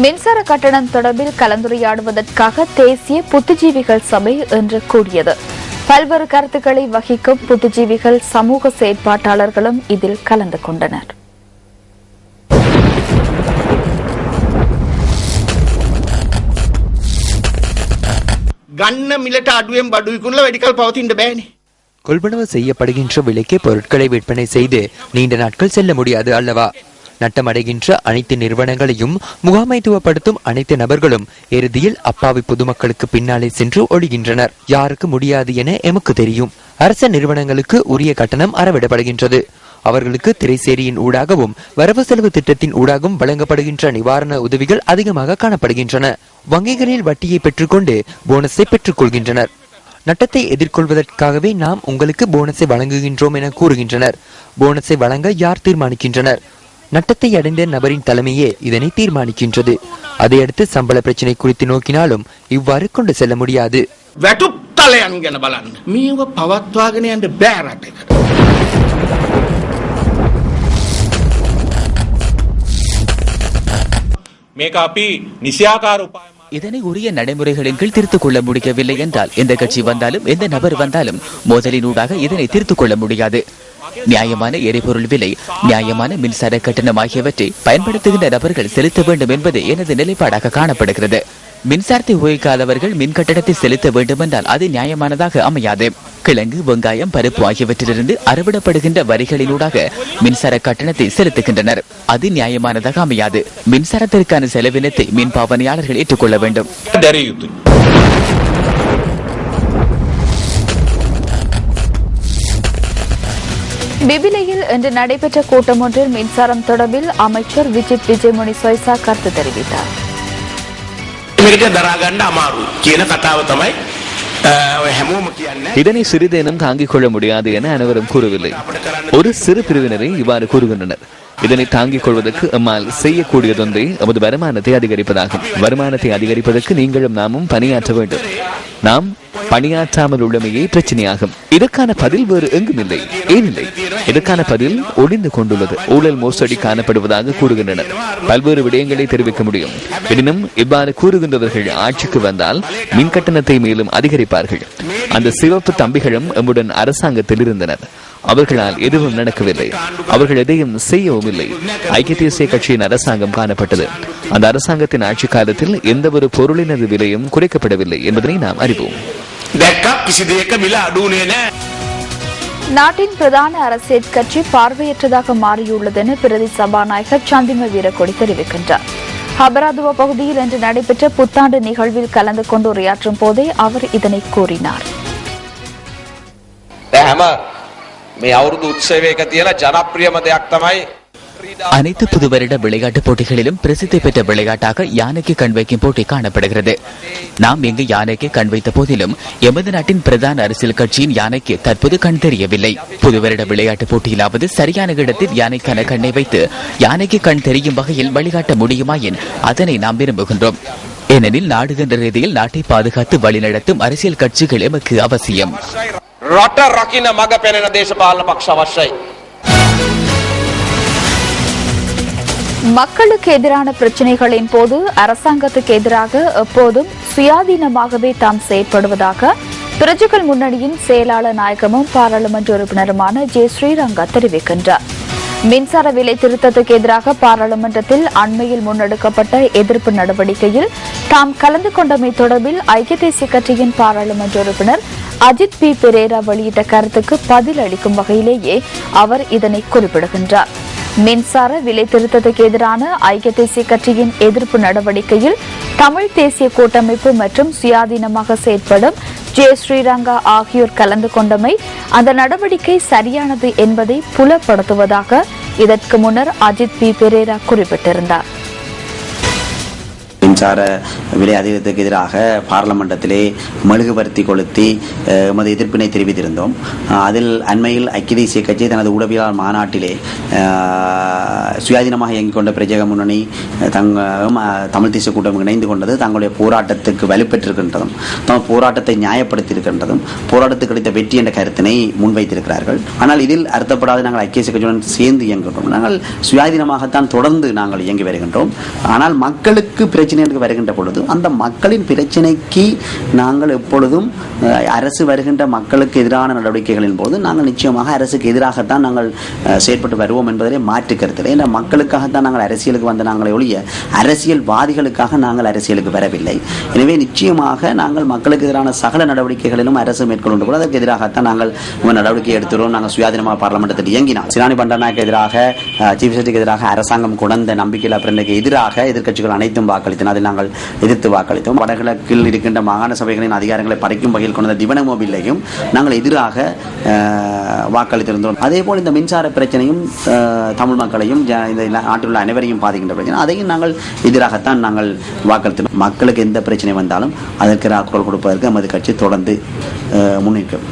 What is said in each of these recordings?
மின்சார கட்டணம் தொடர்பில் கலந்துரையாடுவதற்காக தேசிய புத்திஜீவிகள் சபை இன்று கூடியது. பல்வேறு கருத்துக்களை வகிக்கும் புத்திஜீவிகள் சமூக செயற்பாட்டாளர்களும் இதில் கலந்து கொண்டனர். கொள்வனவு செய்யப்படுகின்ற விலைக்கு பொருட்களை விற்பனை செய்து நீண்ட நாட்கள் செல்ல முடியாது அல்லவா? நட்டமடைகின்ற அனைத்து நிறுவனங்களையும் முகாமைத்துவப்படுத்தும் அனைத்து நபர்களும் இறுதியில் அப்பாவி பொதுமக்களுக்கு பின்னாலே சென்று ஒழிகின்றனர். யாருக்கு முடியாது என எமக்கு தெரியும். அரச நிறுவனங்களுக்கு உரிய கட்டணம் அறவிடப்படுகின்றது. அவர்களுக்கு திரைசேரியின் ஊடாகவும் வரவு செலவு திட்டத்தின் ஊடாகவும் வழங்கப்படுகின்ற நிவாரண உதவிகள் அதிகமாக காணப்படுகின்றன. வங்கிகளில் வட்டியை பெற்றுக்கொண்டு போனஸை பெற்றுக் கொள்கின்றனர். நட்டத்தை எதிர்கொள்வதற்காகவே நாம் உங்களுக்கு போனஸை வழங்குகின்றோம் என கூறுகின்றனர். போனஸை வழங்க யார் தீர்மானிக்கின்றனர்? நட்டத்தை அடைந்த நபரின் தலைமையே இதனை தீர்மானிக்கின்றது. அதையடுத்து சம்பள பிரச்சனை குறித்து நோக்கினாலும் இவ்வாறு கொண்டு செல்ல முடியாது. இதனை உரிய நடைமுறைகளின் கீழ் திருத்திக் கொள்ள முடியவில்லை என்றால் எந்த கட்சி வந்தாலும் எந்த நபர் வந்தாலும் மோதலினூடாக இதனை திருத்திக் கொள்ள முடியாது. நியாயமான எரிபொருள் விலை, நியாயமான மின்சார கட்டணம் ஆகியவற்றை பயன்படுத்துகின்ற நபர்கள் செலுத்த வேண்டும் என்பது எனது நிலைப்பாடாக காணப்படுகிறது. மின்சாரத்தை உபயோகிக்காதவர்கள் மின் கட்டணத்தை செலுத்த வேண்டும் என்றால் அது நியாயமானதாக அமையாது. கிழங்கு, வெங்காயம், பருப்பு ஆகியவற்றிலிருந்து அறவிடப்படுகின்ற வரிகளினூடாக மின்சார கட்டணத்தை செலுத்துகின்றனர். அது நியாயமானதாக அமையாது. மின்சாரத்திற்கான செலவினத்தை மின் பாவனையாளர்கள் ஏற்றுக்கொள்ள வேண்டும். பிபிலையில் இன்று நடைபெற்ற கூட்டம் ஒன்றில் மின்சாரம் தொடர்பில் அமைச்சர் விஜித் விஜயமுனி சொய்சா கருத்து தெரிவித்தார். இதனை சிறிதேனும் தாங்கிக் கொள்ள முடியாது என அனைவரும் கூறவில்லை. ஒரு சிறு பிரிவினரை இவ்வாறு கூறுகின்றனர். இதனை தாங்கிக் கொள்வதற்கு நம்மால் செய்யக்கூடியதொன்றே நமது வருமானத்தை அதிகரிப்பதாகும். வருமானத்தை அதிகரிப்பதற்கு நீங்களும் நாமும் பணியாற்ற வேண்டும். நாம் பணியாற்றாமல் உள்ளமையே பிரச்சனையாகும். இதற்கான பதில் வேறு எங்கும் இல்லை. ஏனில்லை, இதற்கான பதில் ஒளிந்து கொண்டுள்ளது. ஊழல் மோசடி காணப்படுவதாக கூறுகின்றனர். பல்வேறு விடயங்களை தெரிவிக்க முடியும். எனினும் இவ்வாறு கூறுகின்றவர்கள் ஆட்சிக்கு வந்தால் மின் கட்டணத்தை மேலும் அதிகரிப்பார்கள். அந்த சிவப்பு தம்பிகளும் எம்முடன் அரசாங்கத்தில் இருந்தனர். அவர்களால் எதுவும் நடக்கவில்லை. அவர்கள் எதையும் செய்யவும் இல்லை. ஐக்கிய தேசிய கட்சியின் அரசாங்கம் காணப்பட்டது. அந்த அரசாங்கத்தின் ஆட்சி காலத்தில் எந்த ஒரு பொருளினது விலையும் குறைக்கப்படவில்லை என்பதனை நாம் அறிவோம். நாட்டின் பிரதான அரசியல் கட்சி பார்வையற்றதாக மாறியுள்ளது என பிரதி சபாநாயகர் சந்திம வீரக்கொடி தெரிவிக்கின்றார். ஹபராதுவ பகுதியில் இன்று நடைபெற்ற புத்தாண்டு நிகழ்வில் கலந்து கொண்டு உரையாற்றும் போதே அவர் இதனை கூறினார். அனைத்து புது வருட விளையாட்டுப் போட்டிகளிலும் பிரசித்தி பெற்ற விளையாட்டாக யானைக்கு கண் வைக்கும் போட்டி காணப்படுகிறது. நாம் இங்கு யானைக்கு கண் வைத்த போதிலும் எமது நாட்டின் பிரதான அரசியல் கட்சியின் யானைக்கு தற்போது கண் தெரியவில்லை. புது வருட விளையாட்டுப் போட்டியிலாவது சரியான இடத்தில் யானைக்கான கண்ணை வைத்து யானைக்கு கண் தெரியும் வகையில் வழிகாட்ட முடியுமாயின் அதனை நாம் விரும்புகின்றோம். ஏனெனில் நாடுகின்ற ரீதியில் நாட்டை பாதுகாத்து வழிநடத்தும் அரசியல் கட்சிகள் எமக்கு அவசியம். மக்களுக்கு எதிரான பிரச்சினைகளின் போது அரசாங்கத்துக்கு எதிராக எப்போதும் சுயாதீனமாகவே தாம் செயற்படுவதாக பிரஜைகள் முன்னணியின் செயலாளர் நாயகமும் பாராளுமன்ற உறுப்பினருமான ஜே ஸ்ரீரங்கா தெரிவிக்கின்றார். மின்சார விலை திருத்தத்துக்கு எதிராக பாராளுமன்றத்தில் அண்மையில் முன்னெடுக்கப்பட்ட எதிர்ப்பு நடவடிக்கையில் தாம் கலந்து கொண்டமை தொடர்பில் ஐக்கிய தேசிய கட்சியின் பாராளுமன்ற உறுப்பினர் அஜித் பி பெரேரா வெளியிட்ட கருத்துக்கு பதில் அளிக்கும் வகையிலேயே அவர் இதனை குறிப்பிடுகின்றார். மின்சார விலை திருத்தத்துக்கு எதிரான ஐக்கிய தேசிய கட்சியின் எதிர்ப்பு நடவடிக்கையில் தமிழ் தேசிய கூட்டமைப்பு மற்றும் சுயாதீனமாக செயற்படும் ஜே ஸ்ரீரங்கா ஆகியோர் கலந்து கொண்டமை அந்த நடவடிக்கை சரியானது என்பதை புலப்படுத்துவதாக இதற்கு முன்னர் அஜித் பி பெரேரா குறிப்பிட்டிருந்தார். மின்சார விலை அதிகரிப்புக்கு எதிராக பாராளுமன்றத்திலே மெழுகுபர்த்தி கொளுத்தி எமது எதிர்ப்பினை தெரிவித்திருந்தோம். அதில் அண்மையில் ஐக்கிய தேசிய கட்சி தனது ஊடகவியலாளர் மாநாட்டிலே சுயாதீனமாக இயங்கிக் கொண்ட பிரஜக முன்னணி தமிழ் தேசிய கூட்டம் இணைந்து கொண்டது தங்களுடைய போராட்டத்துக்கு வலுப்பெற்றிருக்கின்றதும் போராட்டத்தை நியாயப்படுத்தி போராட்டத்துக்கு கிடைத்த வெற்றி என்ற கருத்தினை முன்வைத்திருக்கிறார்கள். ஆனால் இதில் அர்த்தப்படாத நாங்கள் ஐக்கிய கட்சியுடன் சேர்ந்து இயங்குகின்றோம். நாங்கள் சுயாதீனமாகத்தான் தொடர்ந்து நாங்கள் இயங்கி வருகின்றோம். ஆனால் மக்களுக்கு பிரச்சனை வருகின்ற பொழுது அந்த மக்களின் பிரச்சனைக்கு நாங்கள் எப்பொழுதும் அரசு வருகின்ற மக்களுக்கு எதிரான நடவடிக்கைகளின் போது நாங்கள் நிச்சயமாக அரசுக்கு எதிராகத்தான் நாங்கள் செயற்பட்டு வருவோம் என்பதிலே மாற்று கருத்தில். ஏன்னா மக்களுக்காகத்தான் நாங்கள் அரசியலுக்கு வந்த நாங்களே ஒழிய அரசியல்வாதிகளுக்காக நாங்கள் அரசியலுக்கு வரவில்லை. எனவே நிச்சயமாக நாங்கள் மக்களுக்கு எதிரான சகல நடவடிக்கைகளிலும் அரசு மேற்கொண்டு கூட அதற்கு எதிராகத்தான் நாங்கள் நடவடிக்கை எடுத்துகிறோம். நாங்கள் சுயாதீனமாக பார்லமெண்டத்தில் இயங்கினோம். சிராணி பண்டாரநாயக்கு எதிராக சீஃப் ஜஸ்டிஸ்க்கு எதிராக அரசாங்கம் கொண்ட நம்பிக்கையில்லா பிரேரணைக்கு எதிராக எதிர்க்கட்சிகள் அனைத்தும் வாக்களித்தன. அதில் நாங்கள் எதிர்த்து வாக்களித்தோம். வடகிழக்கில் இருக்கின்ற மாகாண சபைகளின் அதிகாரங்களை பறிக்கும் வகையில் கொண்ட திவனமோ பில்லையும் நாங்கள் எதிராக வாக்களித்திருந்தோம். அதே போல் இந்த மின்சார பிரச்சனையும் தமிழ் மக்களையும் இந்த நாட்டில் உள்ள அனைவரையும் பாதிக்கின்ற பிரச்சனை, அதையும் நாங்கள் எதிராகத்தான் நாங்கள் வாக்களித்தோம். மக்களுக்கு எந்த பிரச்சனை வந்தாலும் அதற்கு குரல் கொடுப்பதற்கு நமது கட்சி தொடர்ந்து முன்னிற்கும்.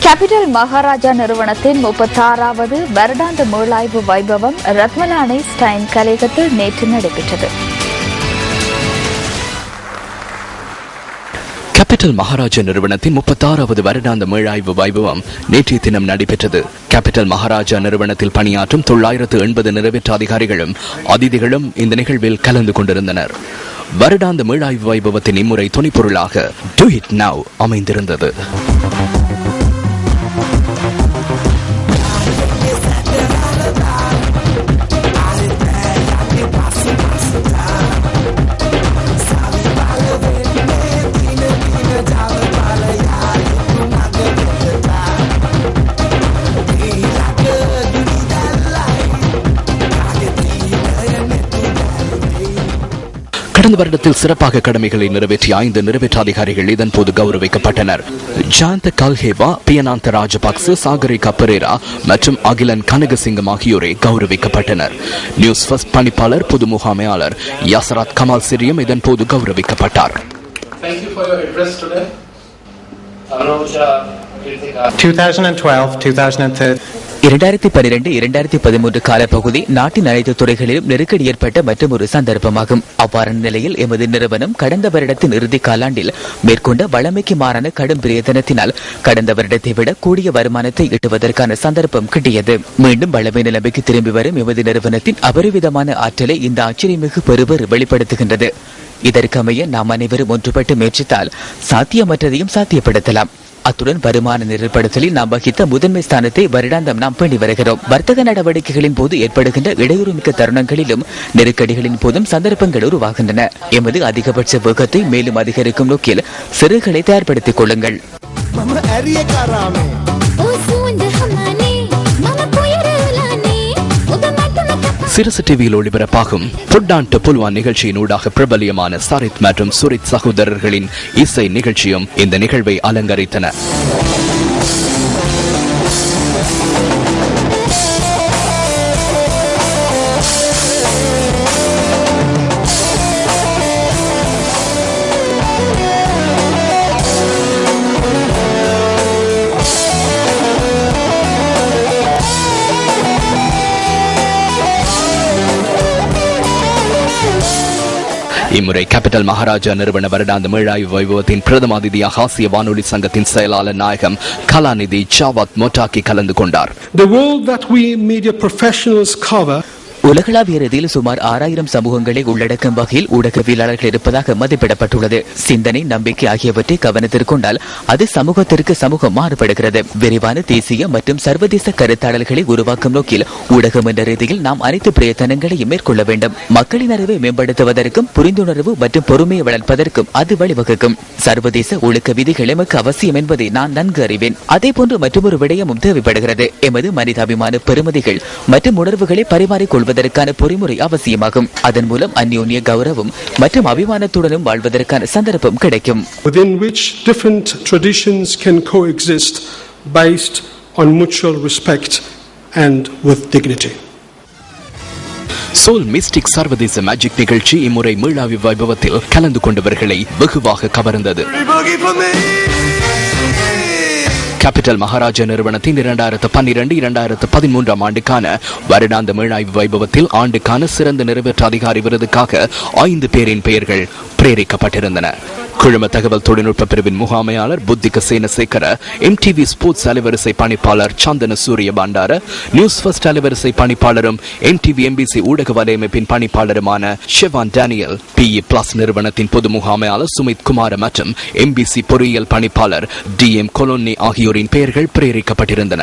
கேபிட்டல் மகாராஜா நிறுவனத்தின் 36வது வருடாந்த மீளாய்வு வைபவம் ரத்மலானை ஸ்டைன் கலையகத்தில் நேற்று நடைபெற்றது. கேபிட்டல் மகாராஜா நிறுவனத்தின் 36வது வருடாந்த மீளாய்வு வைபவம் நேற்றைய தினம் நடைபெற்றது. கேபிட்டல் மகாராஜா நிறுவனத்தில் பணியாற்றும் 980 நிறைவேற்ற அதிகாரிகளும் அதிதிகளும் இந்த நிகழ்வில் கலந்து கொண்டிருந்தனர். வருடாந்த மீளாய்வு வைபவத்தின் இம்முறை துணைப்பொருளாக டு இட் நவ் அமைந்திருந்தது. கடந்த வருடத்தில் சிறப்பாக கடமைகளை நிறைவேற்றிய 5 நிறைவேற்ற அதிகாரிகள் இதன் போது கௌரவிக்கப்பட்டனர். ஜாந்த கல்ஹேவா, பியனாந்த ராஜபக்ச, சாகரிகா பெரேரா மற்றும் அகிலன் கனகசிங்கம் ஆகியோரை கௌரவிக்கப்பட்டனர். நியூஸ் ஃபர்ஸ்ட் பணிப்பாளர் பொது முகாமையாளர் யாசராத் கமால் சிரியம் இதன் போது கௌரவிக்கப்பட்டார். 2012-2013 காலப்பகுதி நாட்டின் அனைத்து துறைகளிலும் நெருக்கடி ஏற்பட்ட மற்றொரு சந்தர்ப்பமாகும். அவ்வாறான நிலையில் எமது நிறுவனம் கடந்த வருடத்தின் இறுதி காலாண்டில் மேற்கொண்ட வழமைக்கு மாறான கடும் பிரயத்தனத்தினால் கடந்த வருடத்தை விட கூடிய வருமானத்தை ஈட்டுவதற்கான சந்தர்ப்பம் கிட்டியது. மீண்டும் வளமை நிலைமைக்கு திரும்பி வரும் எமது நிறுவனத்தின் அபரிவிதமான ஆற்றலை இந்த ஆச்சரியமிகு பெறுபேறு வெளிப்படுத்துகின்றது. இதற்கமைய நாம் அனைவரும் ஒன்றுபட்டு முயற்சித்தால் சாத்தியமற்றதையும் சாத்தியப்படுத்தலாம். அத்துடன் வருமான நிறுவனத்தில் நாம் வகித்த முதன்மை ஸ்தானத்தை வருடாந்தம் நாம் பேணி வருகிறோம். வர்த்தக நடவடிக்கைகளின் போது ஏற்படுகின்ற இடையூறுமிக்க தருணங்களிலும் நெருக்கடிகளின் போதும் சந்தர்ப்பங்கள் உருவாகின்றன. எமது அதிகபட்ச வேகத்தை மேலும் அதிகரிக்கும் நோக்கில் சிறுகளை தயார்படுத்திக் கொள்ளுங்கள். சிரசு டிவியில் ஒளிபரப்பாகும் புட்டான்ட்டு புல்வான் நிகழ்ச்சியின் ஊடாக பிரபலியமான சாரித் மற்றும் சுரித் சகோதரர்களின் இசை நிகழ்ச்சியும் இந்த நிகழ்வை அலங்கரித்தன. இம்முறை கேபிட்டல் மகாராஜா நிறுவன வருடாந்த மீளாய்வு வைபவத்தின் பிரதம அதிதியாக ஆசிய வானொலி சங்கத்தின் செயலாளர் நாயகம் கலாநிதி சாவத் மொட்டாக்கி கலந்து கொண்டார். The world that we media professionals cover உலகளாவிய ரீதியில் சுமார் 6000 சமூகங்களை உள்ளடக்கும் வகையில் ஊடகவியலாளர்கள் இருப்பதாக மதிப்பிடப்பட்டுள்ளது. சிந்தனை, நம்பிக்கை ஆகியவற்றை கவனத்திற்கொண்டால் அது சமூகத்திற்கு சமூகம் மாறுபடுகிறது. விரிவான தேசிய மற்றும் சர்வதேச கருத்தாடல்களை உருவாக்கும் நோக்கில் ஊடகம் என்ற ரீதியில் நாம் அனைத்து பிரயத்தனங்களையும் மேற்கொள்ள வேண்டும். மக்களின் அறிவை மேம்படுத்துவதற்கும் புரிந்துணர்வு மற்றும் பொறுமையை வளர்ப்பதற்கும் அது வழிவகுக்கும். சர்வதேச ஒழுக்க விதிகள் எமக்கு அவசியம் என்பதை நான் நன்கு அறிவேன். அதே போன்று மற்றொரு விடயமும் தேவைப்படுகிறது. எமது மனிதாபிமான பெருமதிகள் மற்றும் உணர்வுகளை பரிமாறிக்கொள்வது அதற்கான பொறிமுறை அவசியமாகும். அதன் மூலம் அந்யோன்ய கௌரவம் மற்றும் அபிமானத்துடனும் வாழ்வதற்கான சந்தர்ப்பம் கிடைக்கும். Within which different traditions can coexist based on mutual respect and with dignity. Soul mystic சர்வதேச மேஜிக் நிகழ்ச்சி இம்முறை மீளாய்வு வைபவத்தில் கலந்து கொண்டவர்களை வெகுவாக கவர்ந்தது. கேபிட்டல் மகாராஜா நிறுவனத்தின் 2012-2013 ஆண்டுக்கான வருடாந்த மீளாய்வு வைபவத்தில் ஆண்டுக்கான சிறந்த நிறைவேற்ற அதிகாரி விருதுக்காக 5 பேரின் பெயர்கள் பிரேரிக்கப்பட்டிருந்தன. குழும தகவல் தொழில்நுட்ப பிரிவின் முகாமையாளர் புத்திக சேனசேகர, எம்டிவி ஸ்போர்ட்ஸ் அலைவரிசை பணிப்பாளர் சந்தன சூரிய பண்டார, நியூஸ் ஃபர்ஸ்ட் அலைவரிசை பணிப்பாளரும் எம்டிவி எம்பிசி ஊடக வலையமைப்பின் பணிப்பாளருமான ஷெவான் டேனியல், பிஇ பிளஸ் நிறுவனத்தின் பொது முகாமையாளர் சுமித் குமார் மற்றும் எம்பிசி பொறியியல் பணிப்பாளர் டிஎம் கொலோனி ஆகியோரின் பெயர்கள் பிரேரிக்கப்பட்டிருந்தன.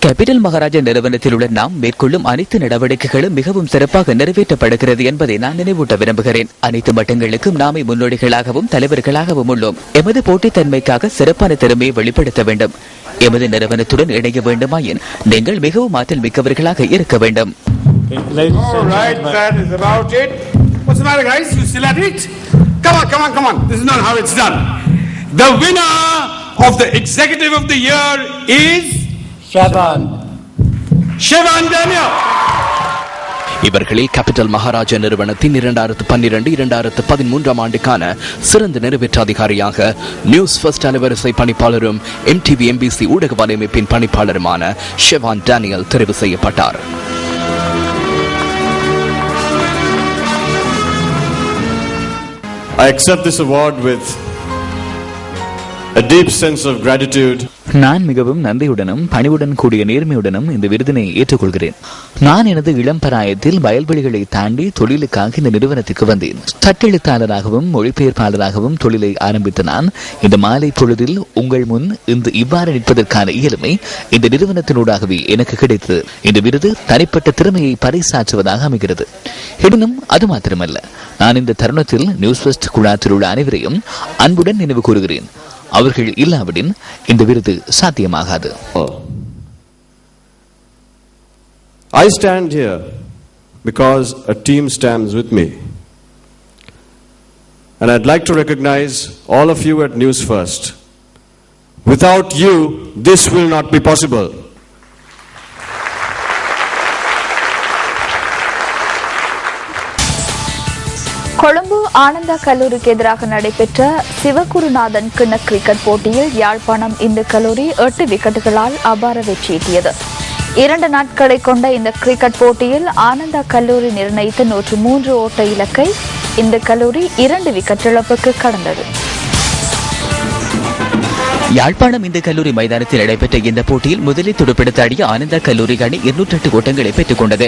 கேபிட்டல் மகாராஜா நிறுவனத்தில் உள்ள நாம் மேற்கொள்ளும் அனைத்து நடவடிக்கைகளும் மிகவும் சிறப்பாக நிறைவேற்றப்படுகிறது என்பதை நான் நினைவூட்ட விரும்புகிறேன். அனைத்து மட்டங்களுக்கும் நாமே முன்னோடிகளாகவும் தலைவர்களாகவும் உள்ளோம். எமது போட்டித்தன்மைக்காக சிறப்பான திறமையை வெளிப்படுத்த வேண்டும். எமது நிறுவனத்துடன் இணைய வேண்டுமாயின் நீங்கள் மிகவும் ஆற்றல் மிக்கவர்களாக இருக்க வேண்டும். இவர்களில் கேபிட்டல் மகாராஜா நிறுவனத்தின் 2012-2013 ஆண்டுக்கான சிறந்த நிறைவேற்ற அதிகாரியாக நியூஸ் ஃபர்ஸ்ட் அலைவரிசை பணிப்பாளரும் எம்டிவி எம்பிசி ஊடக வலையமைப்பின் பணிப்பாளருமான ஷெவான் டேனியல் தெரிவு செய்யப்பட்டார். I accept this award with a deep sense of gratitude. நான் மிகவும் நன்றியுடனும் பணிவுடன் கூடிய நேர்மையுடனும் இந்த விருதினை ஏற்றுக்கொள்கிறேன். நான் எனது இளம் பராயத்தில் வயல்வெளிகளை தாண்டி தொழிலுக்காக இந்த நிறுவனத்துக்கு வந்தேன். தட்டெழுத்தாளராகவும் மொழிபெயர்ப்பாளராகவும் தொழிலை ஆரம்பித்த நான் இந்த மாலை பொழுதில் உங்கள் முன் இந்த இவ்வாறு நிற்பதற்கான இயலுமை இந்த நிறுவனத்தினூடாகவே எனக்கு கிடைத்தது. இந்த விருது தனிப்பட்ட திறமையை பறைசாற்றுவதாக அமைகிறது. எனினும் அது மாத்திரமல்ல, நான் இந்த தருணத்தில் நியூஸ் ஃபர்ஸ்ட் குழாத்தில் உள்ள அனைவரையும் அன்புடன் நினைவு கூறுகிறேன். அவர்கள் இல்லாவிடின் இந்த விருது சாத்தியமாகாது. I stand here because a team stands with me. And I'd like to recognize all of you at News First. Without you, this will not be possible. Colombo Ananda கல்லூரிக்கு எதிராக நடைபெற்ற சிவகுருநாதன் கிண்ண கிரிக்கெட் போட்டியில் யாழ்ப்பாணம் இந்து கல்லூரி 8 விக்கெட்டுகளால் அபார வெற்றியீட்டியது. 2 நாட்களை கொண்ட இந்த கிரிக்கெட் போட்டியில் ஆனந்தா கல்லூரி நிர்ணயித்த 103 ஓட்ட இலக்கை இந்து கல்லூரி 2 விக்கெட் இழப்புக்கு கடந்தது. யாழ்ப்பாணம் இந்து கல்லூரி மைதானத்தில் நடைபெற்ற இந்த போட்டியில் முதலில் துடுப்பெடுத்து ஆடிய ஆனந்தா கல்லூரி அணி 208 ஓட்டங்களை பெற்றுக் கொண்டது.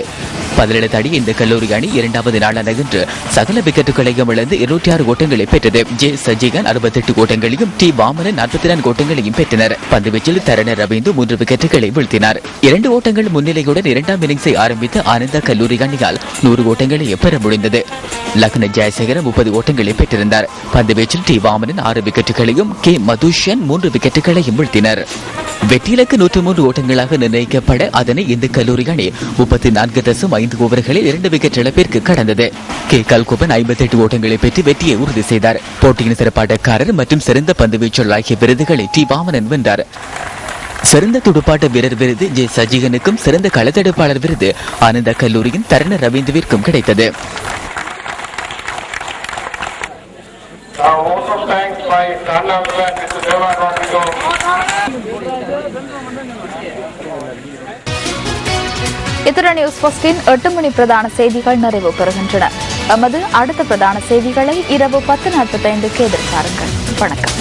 17 ஆடிய இந்த கல்லூரி அணி 2வது நாளான இன்று சகல விக்கெட்டுகளையும் இழந்து 206 ஓட்டங்களை பெற்றது. ஜே சஜிகான் 68 ஓட்டங்களையும் டி வாமனன் 44 ஓட்டங்களையும் பெற்றனர். பந்துவீச்சில் தரண ரவீந்து 3 விக்கெட்டுகளை வீழ்த்தினார். 2 ஓட்டங்கள் முன்னிலையுடன் 2ஆம் இன்னிங்ஸை ஆரம்பித்த ஆனந்தா கல்லூரி அணியால் 100 ஓட்டங்களை பெற முடிந்தது. லக்ன ஜெயசேகரன் 30 ஓட்டங்களை பெற்றிருந்தார். பந்துவீச்சில் டி வாமனன் 6 விக்கெட்டுகளையும் கே மதுஷன் 3 விக்கெட்டுகளையும் வீழ்த்தினர். வெற்றியிலக்கு 103 ஓட்டங்களாக நிர்ணயிக்கப்பட அதனை இந்து கல்லூரி அணி 34.5 ஓவர்களில் 2 விக்கெட் இழப்பிற்கு கடந்தது. கே கல்கோபன் 58 ஓட்டங்களை பெற்று வெற்றியை உறுதி செய்தார். போட்டியின் சிறப்பாட்டக்காரர் மற்றும் சிறந்த பந்து வீச்சாளர் ஆகிய விருதுகளை டி வாமனன் வென்றார். சிறந்த துடுப்பாட்ட வீரர் விருது ஜே சஜிகனுக்கும் சிறந்த களத்தடுப்பாளர் விருது ஆனந்த கல்லூரியின் தரண ரவீந்துவிற்கும் கிடைத்தது. இத்துடன் நியூஸ் ஃபர்ஸ்டின் 8 மணி பிரதான செய்திகள் நிறைவு பெறுகின்றன. எமது அடுத்த பிரதான செய்திகளை இரவு 10:45க்கு எதிர்பாருங்கள். வணக்கம்.